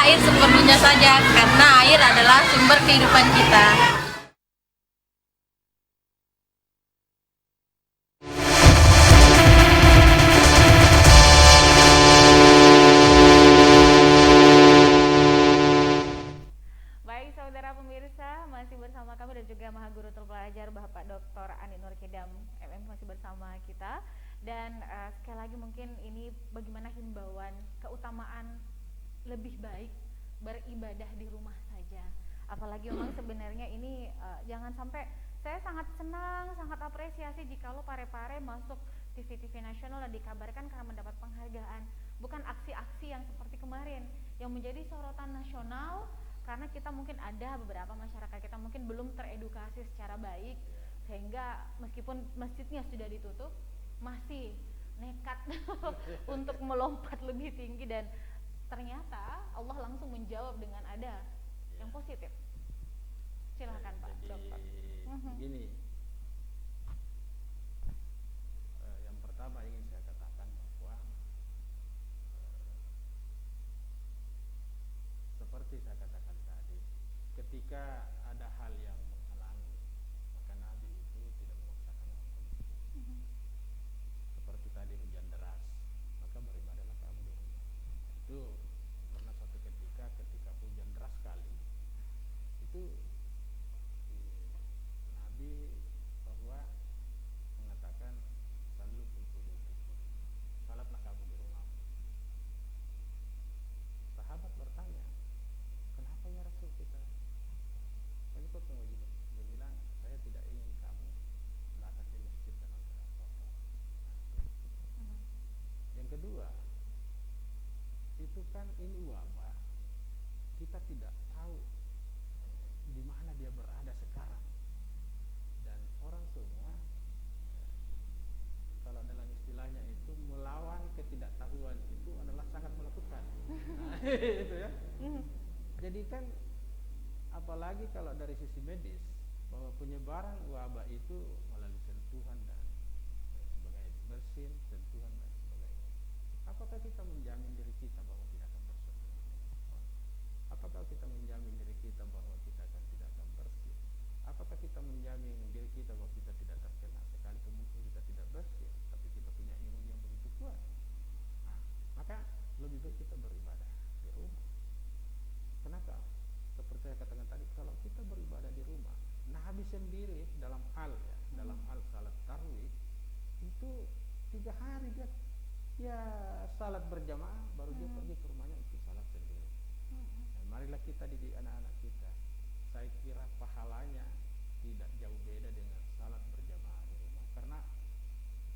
Air seperlunya saja, karena air adalah sumber kehidupan kita. Baik saudara pemirsa, masih bersama kami dan juga Maha Guru Terpelajar Bapak Dr. Ani Nur Kidam MM masih bersama kita. Dan sekali lagi mungkin ini bagaimana himbauan keutamaan lebih baik beribadah di rumah saja. Apalagi memang sebenarnya ini jangan sampai, saya sangat senang, sangat apresiasi jikalau Parepare masuk TV-TV nasional dan dikabarkan karena mendapat penghargaan. Bukan aksi-aksi yang seperti kemarin yang menjadi sorotan nasional karena kita mungkin ada beberapa masyarakat kita mungkin belum teredukasi secara baik sehingga meskipun masjidnya sudah ditutup masih nekat untuk melompat lebih tinggi, dan ternyata Allah langsung menjawab dengan ada yang positif. Silakan Pak Dokter. Begini, yang pertama ingin saya katakan bahwa seperti saya katakan tadi, ketika ada hal yang menghalangi, maka Nabi itu tidak memaksakan waktu. Seperti tadi hujan deras, maka beribadahlah kamu di rumah. Itu pernah suatu ketika hujan deras sekali, itu Nabi bahwa mengatakan sallu fi buyutikum, salatlah kamu di rumah. Sahabat bertanya, kenapa ya Rasul kita? Tapi kok kewajiban? Dia bilang, saya tidak ingin kamu datang di masjid dalam keadaan kotor. Yang kedua, itu kan ini wabah, kita tidak tahu di mana dia berada sekarang, dan orang semua kalau dalam istilahnya itu melawan ketidaktahuan itu adalah sangat menakutkan. Itu ya. Jadi kan apalagi kalau dari sisi medis bahwa penyebaran wabah itu melalui sentuhan dan sebagainya, bersin, sentuhan dan sebagainya. Apakah kita menjamin diri kita bahwa tidak akan bersentuhan? Apakah kita menjamin diri kita bahwa kita tidak akan bersih? Apakah kita menjamin diri kita bahwa kita tidak terkena sekalipun mungkin kita tidak bersih, tapi kita punya imun yang begitu kuat? Nah, maka lebih baik kita beribadah di rumah. Kenapa? Seperti saya katakan tadi, kalau kita beribadah di rumah, Nabi sendiri dalam hal salat tarawih itu 3 hari dia salat berjamaah, baru dia pergi ke rumahnya untuk salat sendiri. Dan marilah kita didik anak-anak kita. Saya kira pahalanya tidak jauh beda dengan salat berjamaah di rumah, karena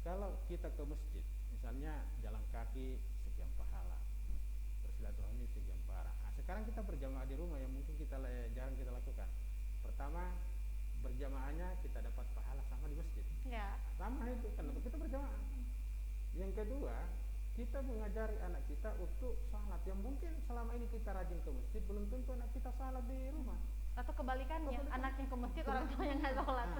kalau kita ke masjid, misalnya jalan kaki sekian pahala, bersilaturahmi sekian pahala. Nah, sekarang kita berjamaah di rumah yang mungkin kita jarang kita lakukan. Pertama, berjamaahnya kita dapat pahala sama di masjid. Ya. Sama itu, karena kita berjamaah. Yang kedua, kita mengajari anak kita untuk salat. Yang mungkin selama ini kita rajin ke masjid, belum tentu anak kita salat di rumah. Atau kebalikannya, anaknya ke masjid, orang tuanya nggak sholat.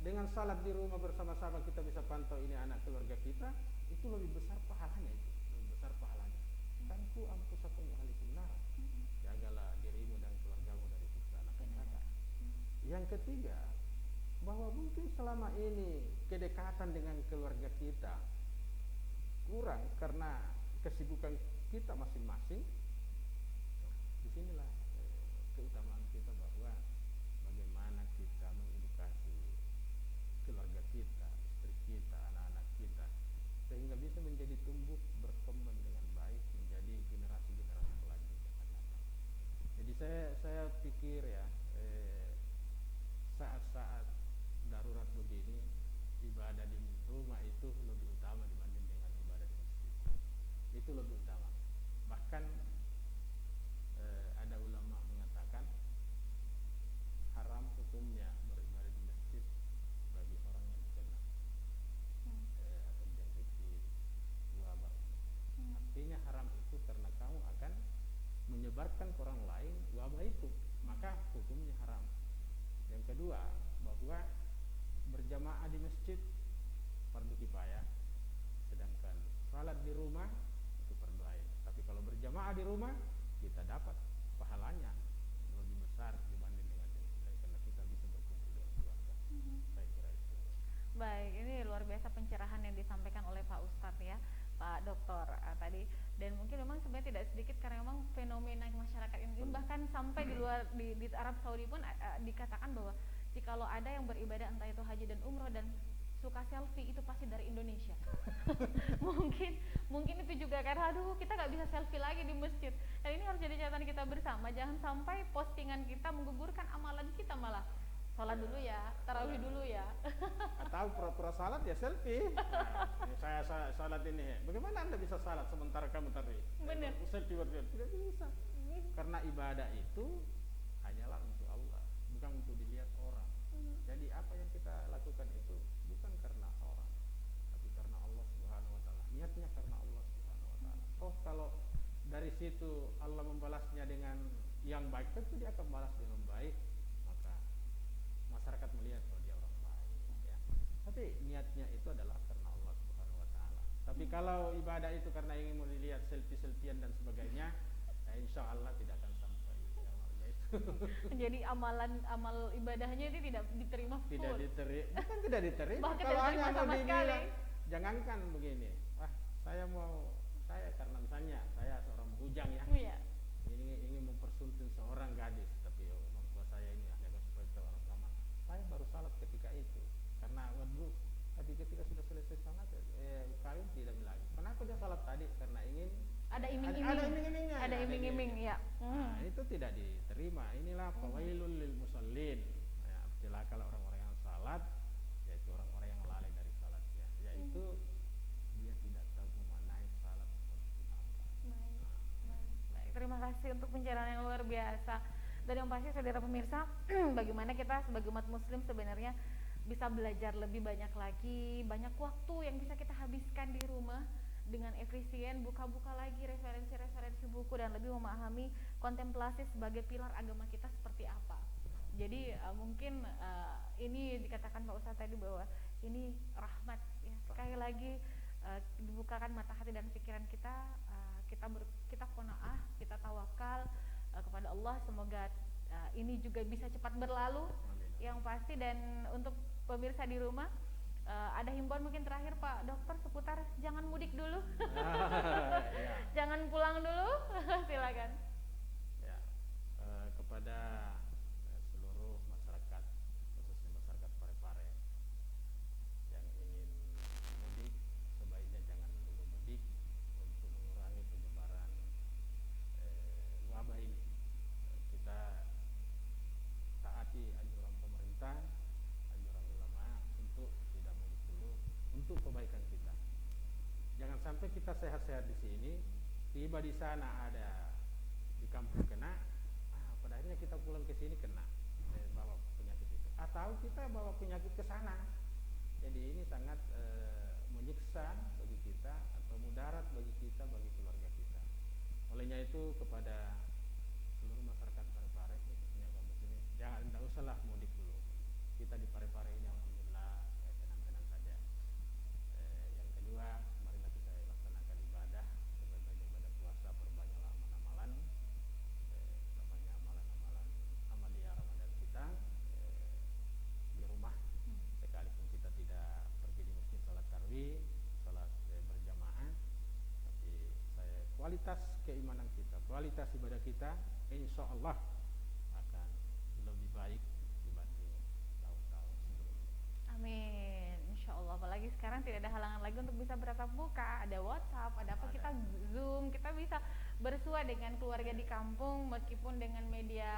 Dengan salat di rumah bersama-sama kita bisa pantau ini anak keluarga kita, itu lebih besar pahalanya itu. Lebih besar pahalanya. Kan ku anfusakum wa ahlikum nar. Jagalah dirimu dan keluargamu dari siksa neraka. Yang ketiga, bahwa mungkin selama ini kedekatan dengan keluarga kita kurang karena kesibukan kita masing-masing. Disinilah keutamaan kita bahwa bagaimana kita mengedukasi keluarga kita, istri kita, anak-anak kita, sehingga bisa menjadi tumbuh berkembang dengan baik menjadi generasi-generasi pelajar yang akan datang. Jadi saya pikir ya, saat-saat darurat begini, ibadah di rumah itu lebih utama dibanding dengan ibadah di masjid. Itu lebih utama. Bahkan ada ulama mengatakan haram hukumnya beribadah di masjid bagi orang yang kena atau dijangkiti wabah. Artinya haram itu karena kamu akan menyebarkan ke orang lain wabah itu, maka hukumnya haram. Yang kedua, bahwa berjamaah di masjid fardu kifayah, sedangkan salat di rumah itu fardu ain. Tapi kalau berjamaah di rumah kita dapat pahalanya lebih besar dibanding dengan karena kita bisa berkumpul dengan keluarga. Saya kira itu. Baik, ini luar biasa pencerahan yang disampaikan oleh Pak Ustadz ya, Pak Doktor tadi. Dan mungkin memang sebenarnya tidak sedikit karena memang fenomena masyarakat ini bahkan sampai di luar di Arab Saudi pun dikatakan bahwa jikalau ada yang beribadah entah itu haji dan umroh dan suka selfie itu pasti dari Indonesia. mungkin itu juga karena aduh kita nggak bisa selfie lagi di masjid. Dan ini harus jadi catatan kita bersama, jangan sampai postingan kita menggugurkan amalan kita, malah sholat dulu ya, tarawih dulu ya. Atau pura-pura salat ya selfie. Saya salat ini. Bagaimana Anda bisa salat sementara kamu tarawih? Benar. Selfie tidak bisa. Karena ibadah itu hanyalah untuk Allah, bukan untuk dilihat orang. Jadi apa yang kita lakukan itu bukan karena orang, tapi karena Allah Subhanahu wa taala. Niatnya karena Allah Subhanahu wa taala. Oh, kalau dari situ Allah membalasnya dengan yang baik, tentu dia akan balas dengan baik. Maka masyarakat melihat bahwa dia orang baik ya. Tapi niatnya itu adalah karena Allah Subhanahu wa taala. Tapi kalau ibadah itu karena ingin mau dilihat selfie-selfian dan sebagainya, ya insya Allah tidak akan sampai amalnya itu. Jadi amal ibadahnya ini tidak diterima full. Tidak diterima. Bukan tidak diterima. Bahkan Kalau tidak hanya diterima mau sama dibilang, sekali. jangankan begini. Saya karena misalnya saya seorang bujang ya. Iya. Ingin mempersunting seorang gadis, tapi orang tua saya ini ahli seperti orang sama. Saya baru salat ketika itu karena waduh. Tapi ketika sudah selesai salat, kawin tidak lagi. Kenapa dia salat tadi? Karena ingin ada iming-iming. Ada iming-imingnya. Ada iming-iming ya. Nah, itu tidak diterima. Inilah fawailul lil musallin. Ya, celakalah orang-orang yang salat, yaitu orang-orang yang lalai dari salatnya. Yaitu dia tidak tahu memaknai salat seperti apa. Baik, terima kasih untuk pencerahan yang luar biasa. Dan yang pasti saudara pemirsa, bagaimana kita sebagai umat muslim sebenarnya bisa belajar lebih banyak lagi, banyak waktu yang bisa kita habiskan di rumah dengan efisien, buka-buka lagi referensi-referensi buku dan lebih memahami kontemplasi sebagai pilar agama kita seperti apa. Jadi mungkin ini dikatakan Pak Ustadz tadi bahwa ini rahmat ya. Sekali lagi dibukakan mata hati dan pikiran kita, kita qanaah, kita tawakal kepada Allah. Semoga ini juga bisa cepat berlalu yang pasti. Dan untuk pemirsa di rumah, ada himbauan mungkin terakhir Pak Dokter seputar jangan mudik dulu. Ya. Jangan pulang dulu. Silakan. Ya, kepada seluruh masyarakat, khususnya masyarakat Parepare yang ingin mudik, sebaiknya jangan dulu mudik untuk mengurangi penyebaran wabah ini. Kita taati anjuran pemerintah, anjuran ulama untuk tidak mudik dulu untuk kebaikan kita. Jangan sampai kita sehat-sehat di sini, tiba di sana ada di kampung kena, pada akhirnya kita pulang ke sini kena, bawa penyakit itu. Atau kita bawa penyakit ke sana. Jadi ini sangat menyiksa bagi kita atau mudarat bagi kita. intinya itu kepada seluruh masyarakat Parepare, khususnya kaum muslimin, jangan, tidak usahlah mudik dulu. Kita di Parepare ini alhamdulillah tenang-tenang saja. Yang kedua, marilah kita laksanakan ibadah, sebaik-baiknya ibadah puasa, perbanyaklah amalan-amalan, namanya amalan-amalan amalia Ramadan kita di rumah, sekalipun kita tidak pergi di masjid salat tarawih, salat berjamaah, tapi kualitas keimanan kita, kualitas ibadah kita, insya Allah akan lebih baik dibanding tahun-tahun sebelumnya. Amin, insya Allah. Apalagi sekarang tidak ada halangan lagi untuk bisa bertatap muka. Ada WhatsApp, ada apa, kita Zoom, kita bisa bersua dengan keluarga di kampung meskipun dengan media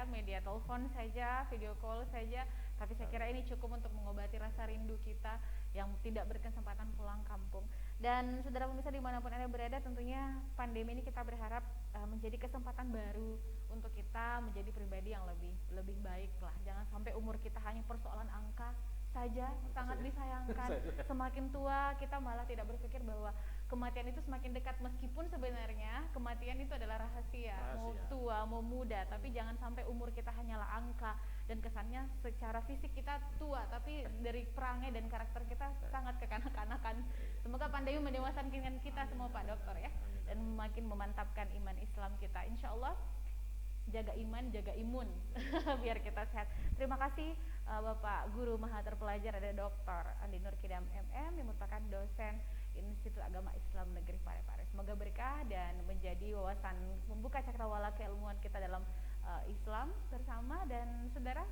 media telepon saja, video call saja. Tapi saya kira ini cukup untuk mengobati rasa rindu kita yang tidak berkesempatan pulang kampung. Dan saudara pemirsa dimanapun Anda berada, tentunya pandemi ini kita berharap menjadi kesempatan baru untuk kita menjadi pribadi yang lebih baik lah. Jangan sampai umur kita hanya persoalan angka saja, sangat disayangkan. Semakin tua kita malah tidak berpikir bahwa kematian itu semakin dekat, meskipun sebenarnya kematian itu adalah rahasia. Mau tua mau muda, tapi jangan sampai umur kita hanyalah angka dan kesannya secara fisik kita tua, tapi dari perangai dan karakter kita sangat kekanak-kanakan. Semoga pandemi mendewasakan kita semua Pak Dokter ya, dan makin memantapkan iman Islam kita. Insya Allah jaga iman, jaga imun biar kita sehat. Terima kasih Bapak Guru Maha Terpelajar, ada Dr. Andi Nur Kidam MM yang merupakan dosen Institut Agama Islam Negeri Parepare. Semoga berkah dan menjadi wawasan, membuka cakrawala keilmuan kita dalam Islam bersama. Dan saudara,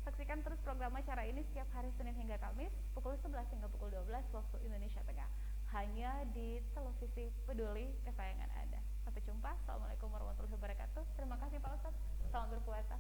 saksikan terus program acara ini setiap hari Senin hingga Kamis pukul 11 hingga pukul 12 waktu Indonesia Tengah, hanya di televisi peduli kesayangan Anda. Sampai jumpa. Assalamualaikum warahmatullahi wabarakatuh. Terima kasih Pak Ustadz. Selamat berpuasa.